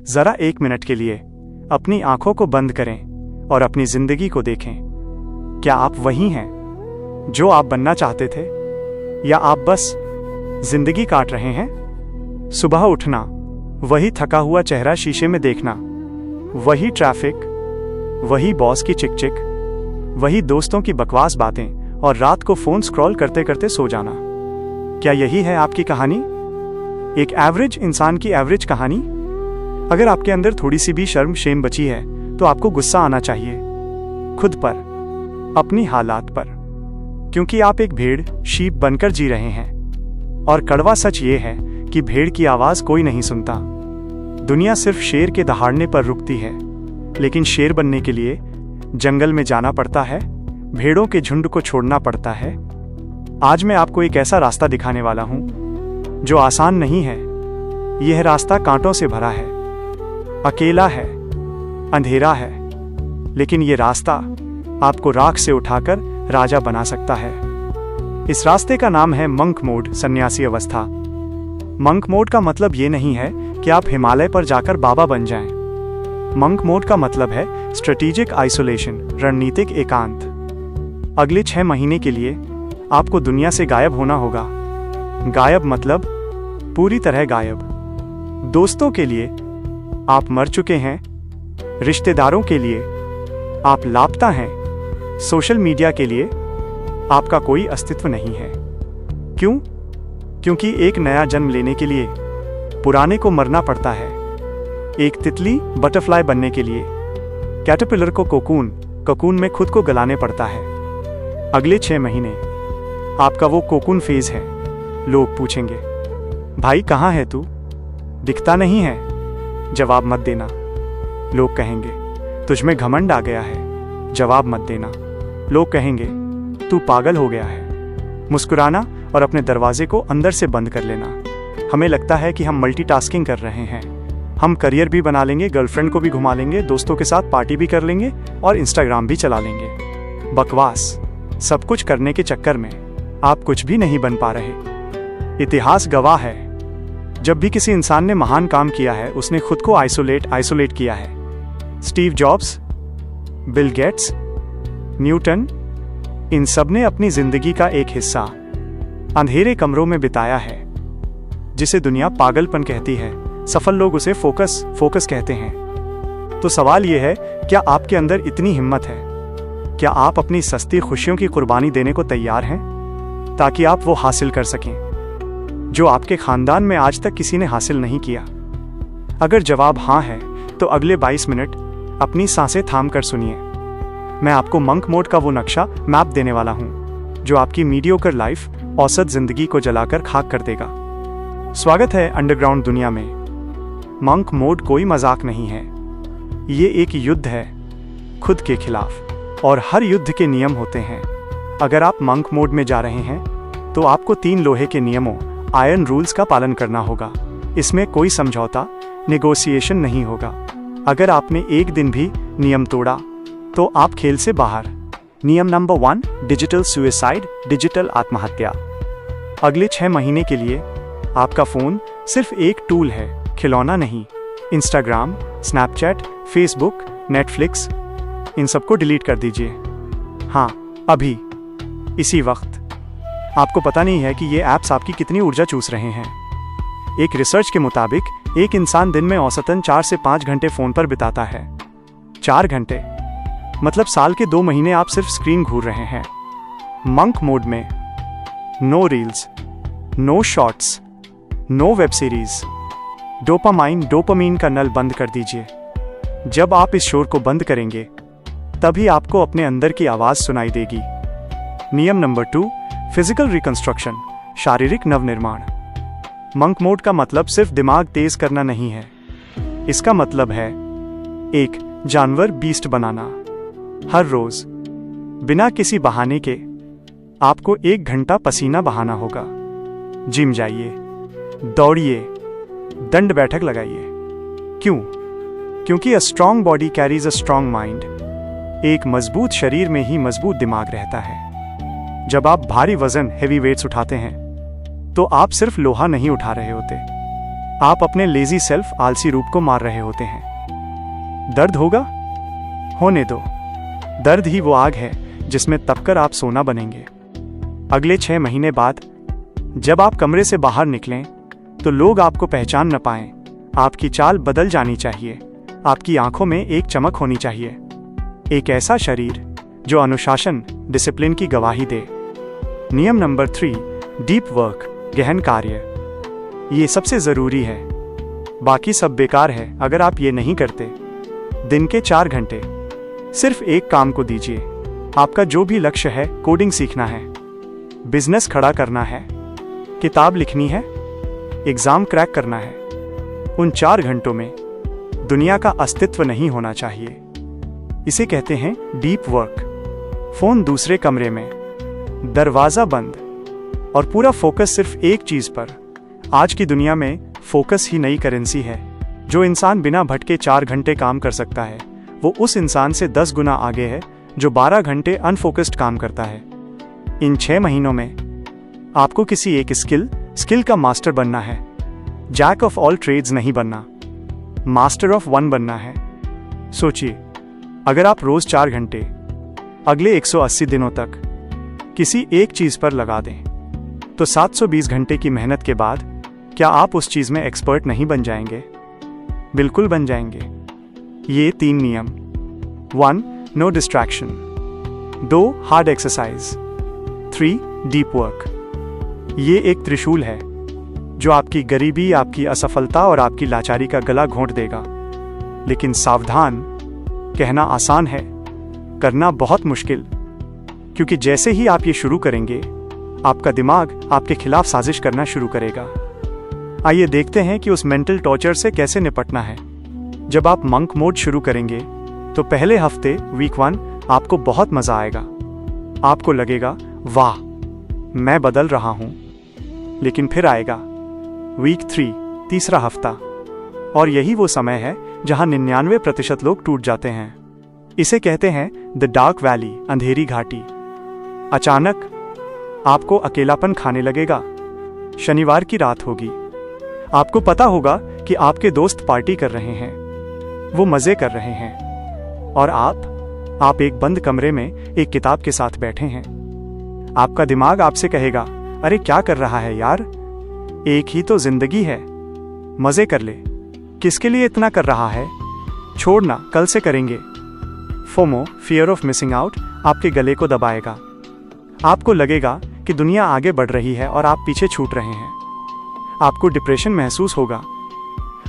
जरा 1 मिनट के लिए अपनी आंखों को बंद करें और अपनी जिंदगी को देखें। क्या आप वही हैं जो आप बनना चाहते थे, या आप बस जिंदगी काट रहे हैं? सुबह उठना, वही थका हुआ चेहरा शीशे में देखना, वही ट्रैफिक, वही बॉस की चिक-चिक, वही दोस्तों की बकवास बातें और रात को फोन स्क्रॉल करते करते सो जाना। क्या यही है आपकी कहानी? एक एवरेज इंसान की एवरेज कहानी? अगर आपके अंदर थोड़ी सी भी शर्म शेम बची है तो आपको गुस्सा आना चाहिए खुद पर, अपनी हालात पर, क्योंकि आप एक भेड़ शीप बनकर जी रहे हैं। और कड़वा सच ये है कि भेड़ की आवाज कोई नहीं सुनता। दुनिया सिर्फ शेर के दहाड़ने पर रुकती है, लेकिन शेर बनने के लिए जंगल में जाना पड़ता है, भेड़ों के झुंड को छोड़ना पड़ता है। आज मैं आपको एक ऐसा रास्ता दिखाने वाला हूं जो आसान नहीं है। यह रास्ता कांटों से भरा है, अकेला है, अंधेरा है, लेकिन यह रास्ता आपको राख से उठाकर राजा बना सकता है। इस रास्ते का नाम है मंक मोड, सन्यासी अवस्था। मंक मोड का मतलब ये नहीं है कि आप हिमालय पर जाकर बाबा बन जाएं। मंक मोड का मतलब है स्ट्रेटेजिक आइसोलेशन, रणनीतिक एकांत। अगले 6 महीने के लिए आपको दुनिया से गायब होना होगा। गायब मतलब पूरी तरह गायब। दोस्तों के लिए आप मर चुके हैं, रिश्तेदारों के लिए आप लापता हैं, सोशल मीडिया के लिए आपका कोई अस्तित्व नहीं है। क्यों? क्योंकि एक नया जन्म लेने के लिए पुराने को मरना पड़ता है। एक तितली बटरफ्लाई बनने के लिए कैटरपिलर को कोकून में खुद को गलाने पड़ता है। अगले 6 महीने आपका वो कोकून फेज है। लोग पूछेंगे, भाई कहाँ है तू? दिखता नहीं है। जवाब मत देना। लोग कहेंगे, तुझ में घमंड आ गया है। जवाब मत देना। लोग कहेंगे, तू पागल हो गया है। मुस्कुराना और अपने दरवाजे को अंदर से बंद कर लेना। हमें लगता है कि हम मल्टीटास्किंग कर रहे हैं। हम करियर भी बना लेंगे, गर्लफ्रेंड को भी घुमा लेंगे, दोस्तों के साथ पार्टी भी कर लेंगे और इंस्टाग्राम भी चला लेंगे। बकवास। सब कुछ करने के चक्कर में आप कुछ भी नहीं बन पा रहे। इतिहास गवाह है, जब भी किसी इंसान ने महान काम किया है उसने खुद को आइसोलेट किया है। Steve Jobs, Bill Gates, Newton, इन सब ने अपनी जिंदगी का एक हिस्सा अंधेरे कमरों में बिताया है, जिसे दुनिया पागलपन कहती है। सफल लोग उसे फोकस कहते हैं। तो सवाल यह है, क्या आपके अंदर इतनी हिम्मत है? क्या आप अपनी सस्ती खुशियों की कुर्बानी देने को तैयार हैं ताकि आप वो हासिल कर सकें जो आपके खानदान में आज तक किसी ने हासिल नहीं किया? अगर जवाब हाँ है तो अगले 22 मिनट अपनी सांसें थाम कर सुनिए। मैं आपको मंक मोड का वो नक्शा मैप देने वाला हूं जो आपकी मीडियोकर लाइफ, औसत जिंदगी को जलाकर खाक कर देगा। स्वागत है अंडरग्राउंड दुनिया में। मंक मोड कोई मजाक नहीं है, ये एक युद्ध है खुद के खिलाफ, और हर युद्ध के नियम होते हैं। अगर आप मंक मोड में जा रहे हैं तो आपको 3 लोहे के नियमों, आयरन रूल्स का पालन करना होगा। इसमें कोई समझौता, नेगोशिएशन नहीं होगा। अगर आपने एक दिन भी नियम तोड़ा तो आप खेल से बाहर। नियम नंबर 1, डिजिटल सुसाइड, डिजिटल आत्महत्या। अगले 6 महीने के लिए आपका फोन सिर्फ एक टूल है, खिलौना नहीं। इंस्टाग्राम, स्नैपचैट, फेसबुक, नेटफ्लिक्स, इन सबको डिलीट कर दीजिए। हाँ, अभी, इसी वक्त। आपको पता नहीं है कि ये ऐप्स आपकी कितनी ऊर्जा चूस रहे हैं। एक रिसर्च के मुताबिक एक इंसान दिन में औसतन 4 से 5 घंटे फोन पर बिताता है। 4 घंटे मतलब साल के 2 महीने आप सिर्फ स्क्रीन घूर रहे हैं। मंक मोड में no reels, no shorts, no web series. Dopamine का नल बंद कर दीजिए। जब आप इस शोर को बंद करेंगे तभी आपको अपने अंदर की आवाज सुनाई देगी। नियम नंबर 2, फिजिकल रिकंस्ट्रक्शन, शारीरिक नवनिर्माण। मंक मोड का मतलब सिर्फ दिमाग तेज करना नहीं है। इसका मतलब है एक जानवर बीस्ट बनाना। हर रोज बिना किसी बहाने के आपको 1 घंटा पसीना बहाना होगा। जिम जाइए, दौड़िए, दंड बैठक लगाइए। क्यों? क्योंकि a strong body carries a strong mind. एक मजबूत शरीर में ही मजबूत दिमाग रहता है। जब आप भारी वजन, हेवी वेट्स उठाते हैं तो आप सिर्फ लोहा नहीं उठा रहे होते, आप अपने लेजी सेल्फ आलसी रूप को मार रहे होते हैं। दर्द होगा? होने दो। दर्द ही वो आग है जिसमें तपकर आप सोना बनेंगे। अगले 6 महीने बाद जब आप कमरे से बाहर निकलें तो लोग आपको पहचान न पाएं। आपकी चाल बदल जानी चाहिए। आपकी आंखों में एक चमक होनी चाहिए। एक ऐसा शरीर जो अनुशासन, डिसिप्लिन की गवाही दे। नियम नंबर 3, डीप वर्क, गहन कार्य। ये सबसे जरूरी है, बाकी सब बेकार है अगर आप ये नहीं करते। दिन के 4 घंटे सिर्फ एक काम को दीजिए। आपका जो भी लक्ष्य है, कोडिंग सीखना है, बिजनेस खड़ा करना है, किताब लिखनी है, एग्जाम क्रैक करना है, उन 4 घंटों में दुनिया का अस्तित्व नहीं होना चाहिए। इसे कहते हैं डीप वर्क। फोन दूसरे कमरे में, दरवाजा बंद और पूरा फोकस सिर्फ एक चीज पर। आज की दुनिया में फोकस ही नई करेंसी है। जो इंसान बिना भटके 4 घंटे काम कर सकता है वो उस इंसान से 10 गुना आगे है जो 12 घंटे अनफोकस्ड काम करता है। इन 6 महीनों में आपको किसी एक स्किल का मास्टर बनना है। जैक ऑफ ऑल ट्रेड्स नहीं बनना, मास्टर ऑफ वन बनना है। सोचिए, अगर आप रोज 4 घंटे अगले 180 दिनों तक किसी एक चीज पर लगा दें तो 720 घंटे की मेहनत के बाद क्या आप उस चीज में एक्सपर्ट नहीं बन जाएंगे? बिल्कुल बन जाएंगे। ये 3 नियम। 1, no distraction. 2, hard exercise. 3, deep work. ये एक त्रिशूल है जो आपकी गरीबी, आपकी असफलता और आपकी लाचारी का गला घोंट देगा। लेकिन सावधान, कहना आसान है, करना बहुत मुश्किल। क्योंकि जैसे ही आप ये शुरू करेंगे आपका दिमाग आपके खिलाफ साजिश करना शुरू करेगा। आइए देखते हैं कि उस मेंटल टॉर्चर से कैसे निपटना है। जब आप मंक मोड शुरू करेंगे तो पहले हफ्ते, वीक 1, आपको बहुत मजा आएगा। आपको लगेगा वाह, मैं बदल रहा हूं। लेकिन फिर आएगा वीक 3, तीसरा हफ्ता, और यही वो समय है जहां 99% लोग टूट जाते हैं। इसे कहते हैं द डार्क वैली, अंधेरी घाटी। अचानक आपको अकेलापन खाने लगेगा। शनिवार की रात होगी। आपको पता होगा कि आपके दोस्त पार्टी कर रहे हैं, वो मजे कर रहे हैं, और आप एक बंद कमरे में एक किताब के साथ बैठे हैं। आपका दिमाग आपसे कहेगा, अरे क्या कर रहा है यार, एक ही तो जिंदगी है, मजे कर ले। किसके लिए इतना कर रहा है? छोड़ना, कल से करेंगे। FOMO, fear of missing out, आपके गले को दबाएगा। आपको लगेगा कि दुनिया आगे बढ़ रही है और आप पीछे छूट रहे हैं। आपको डिप्रेशन महसूस होगा।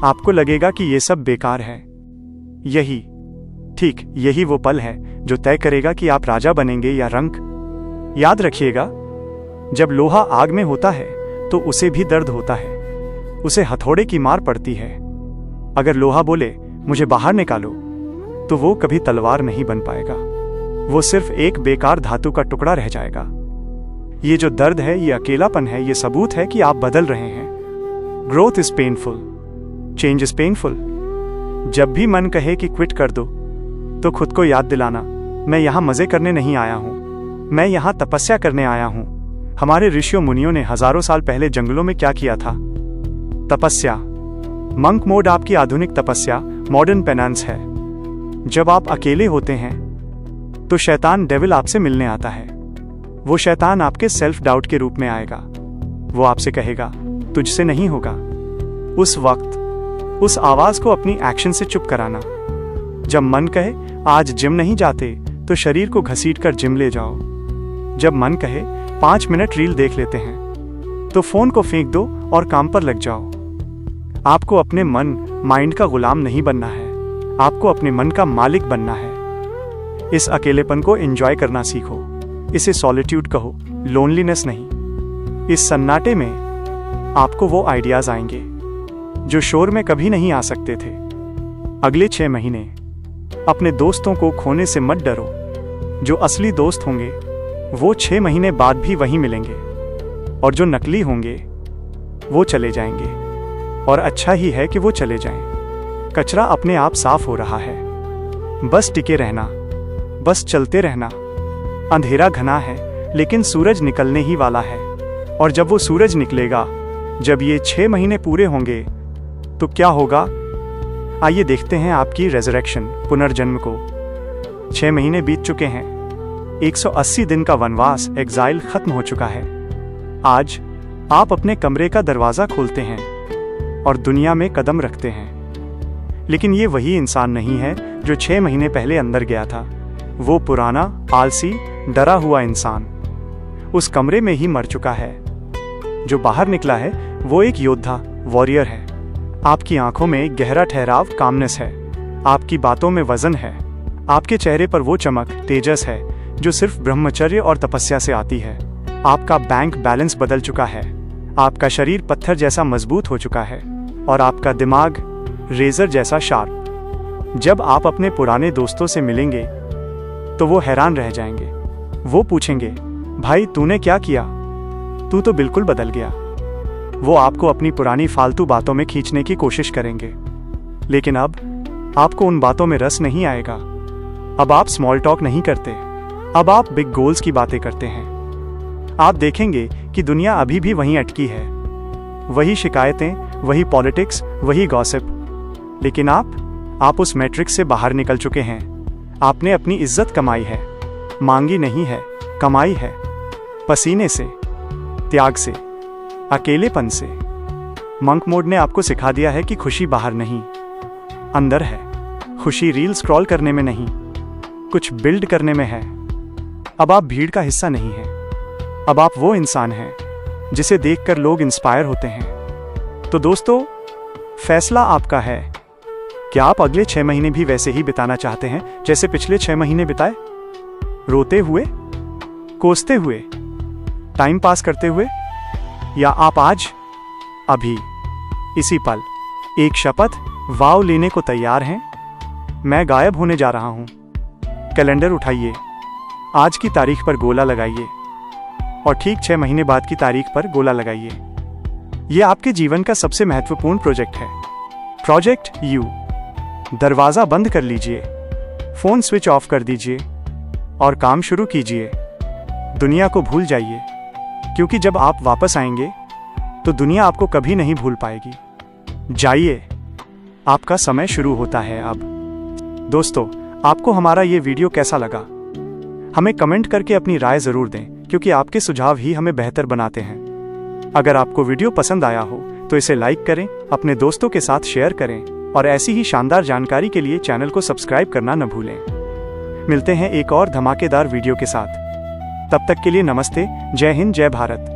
आपको लगेगा कि ये सब बेकार है। यही वो पल है जो तय करेगा कि आप राजा बनेंगे या रंक। याद रखिएगा, जब लोहा आग में होता है तो उसे भी दर्द होता है, उसे हथौड़े की मार पड़ती है। अगर लोहा बोले मुझे बाहर निकालो तो वो कभी तलवार नहीं बन पाएगा, वो सिर्फ एक बेकार धातु का टुकड़ा रह जाएगा। ये जो दर्द है, ये अकेलापन है, ये सबूत है कि आप बदल रहे हैं। Growth is painful, change is painful. जब भी मन कहे कि क्विट कर दो तो खुद को याद दिलाना, मैं यहां मजे करने नहीं आया हूं, मैं यहां तपस्या करने आया हूं। हमारे ऋषियों मुनियों ने हजारों साल पहले जंगलों में क्या किया था? तपस्या। मंक मोड आपकी आधुनिक तपस्या, मॉडर्न पेनांस है। जब आप अकेले होते हैं तो शैतान, डेविल, आपसे मिलने आता है। वो शैतान आपके सेल्फ डाउट के रूप में आएगा। वो आपसे कहेगा तुझसे नहीं होगा। उस वक्त उस आवाज को अपनी एक्शन से चुप कराना। जब मन कहे आज जिम नहीं जाते तो शरीर को घसीटकर जिम ले जाओ। जब मन कहे 5 मिनट रील देख लेते हैं तो फोन को फेंक दो और काम पर लग जाओ। आपको अपने माइंड का गुलाम नहीं बनना है, आपको अपने मन का मालिक बनना है। इस अकेलेपन को एंजॉय करना सीखो। इसे सॉलिट्यूड कहो, लोनलीनेस नहीं। इस सन्नाटे में आपको वो आइडियाज आएंगे जो शोर में कभी नहीं आ सकते थे। अगले 6 महीने अपने दोस्तों को खोने से मत डरो। जो असली दोस्त होंगे वो 6 महीने बाद भी वहीं मिलेंगे, और जो नकली होंगे वो चले जाएंगे। और अच्छा ही है कि वो चले जाएं। कचरा अपने आप साफ हो रहा है। बस टिके रहना, बस चलते रहना। अंधेरा घना है लेकिन सूरज निकलने ही वाला है, और जब वो सूरज निकलेगा, जब ये 6 महीने पूरे होंगे तो क्या होगा? आइए देखते हैं आपकी रेजरेक्शन, पुनर्जन्म को। 6 महीने बीत चुके हैं। 180 दिन का वनवास, एग्जाइल खत्म हो चुका है। आज आप अपने कमरे का दरवाजा खोलते हैं और दुनिया में कदम रखते हैं। लेकिन ये वही इंसान नहीं है जो 6 महीने पहले अंदर गया था। वो पुराना, आलसी, डरा हुआ इंसान उस कमरे में ही मर चुका है। जो बाहर निकला है वो एक योद्धा, वॉरियर है। आपकी आंखों में गहरा ठहराव, कामनेस है। आपकी बातों में वजन है। आपके चेहरे पर वो चमक, तेजस है जो सिर्फ ब्रह्मचर्य और तपस्या से आती है। आपका बैंक बैलेंस बदल चुका है। आपका शरीर पत्थर जैसा मजबूत हो चुका है और आपका दिमाग रेजर जैसा शार्प। जब आप अपने पुराने दोस्तों से मिलेंगे तो वो हैरान रह जाएंगे। वो पूछेंगे, भाई तूने क्या किया? तू तो बिल्कुल बदल गया। वो आपको अपनी पुरानी फालतू बातों में खींचने की कोशिश करेंगे, लेकिन अब आपको उन बातों में रस नहीं आएगा। अब आप स्मॉल टॉक नहीं करते, अब आप बिग गोल्स की बातें करते हैं। आप देखेंगे कि दुनिया अभी भी वहीं अटकी है। वही शिकायतें, वही पॉलिटिक्स, वही गॉसिप। लेकिन आप उस मैट्रिक्स से बाहर निकल चुके हैं। आपने अपनी इज्जत कमाई है, मांगी नहीं है, कमाई है। पसीने से, त्याग से, अकेलेपन से। मंक मोड ने आपको सिखा दिया है कि खुशी बाहर नहीं, अंदर है। खुशी रील स्क्रॉल करने में नहीं, कुछ बिल्ड करने में है। अब आप भीड़ का हिस्सा नहीं हैं। अब आप वो इंसान हैं जिसे देखकर लोग इंस्पायर होते हैं। तो दोस्तों, फैसला आपका है। क्या आप अगले 6 महीने भी वैसे ही बिताना चाहते हैं जैसे पिछले 6 महीने बिताए? रोते हुए, कोसते हुए, टाइम पास करते हुए? या आप आज, अभी, इसी पल एक शपथ, वाव लेने को तैयार हैं? मैं गायब होने जा रहा हूं। कैलेंडर उठाइए, आज की तारीख पर गोला लगाइए और ठीक 6 महीने बाद की तारीख पर गोला लगाइए। यह आपके जीवन का सबसे महत्वपूर्ण प्रोजेक्ट है। Project you. दरवाजा बंद कर लीजिए, फोन स्विच ऑफ कर दीजिए और काम शुरू कीजिए। दुनिया को भूल जाइए, क्योंकि जब आप वापस आएंगे तो दुनिया आपको कभी नहीं भूल पाएगी। जाइए, आपका समय शुरू होता है अब। दोस्तों, आपको हमारा ये वीडियो कैसा लगा? हमें कमेंट करके अपनी राय जरूर दें, क्योंकि आपके सुझाव ही हमें बेहतर बनाते हैं। अगर आपको वीडियो पसंद आया हो तो इसे लाइक करें, अपने दोस्तों के साथ शेयर करें और ऐसी ही शानदार जानकारी के लिए चैनल को सब्सक्राइब करना न भूलें। मिलते हैं एक और धमाकेदार वीडियो के साथ। तब तक के लिए नमस्ते, जय हिंद, जय भारत।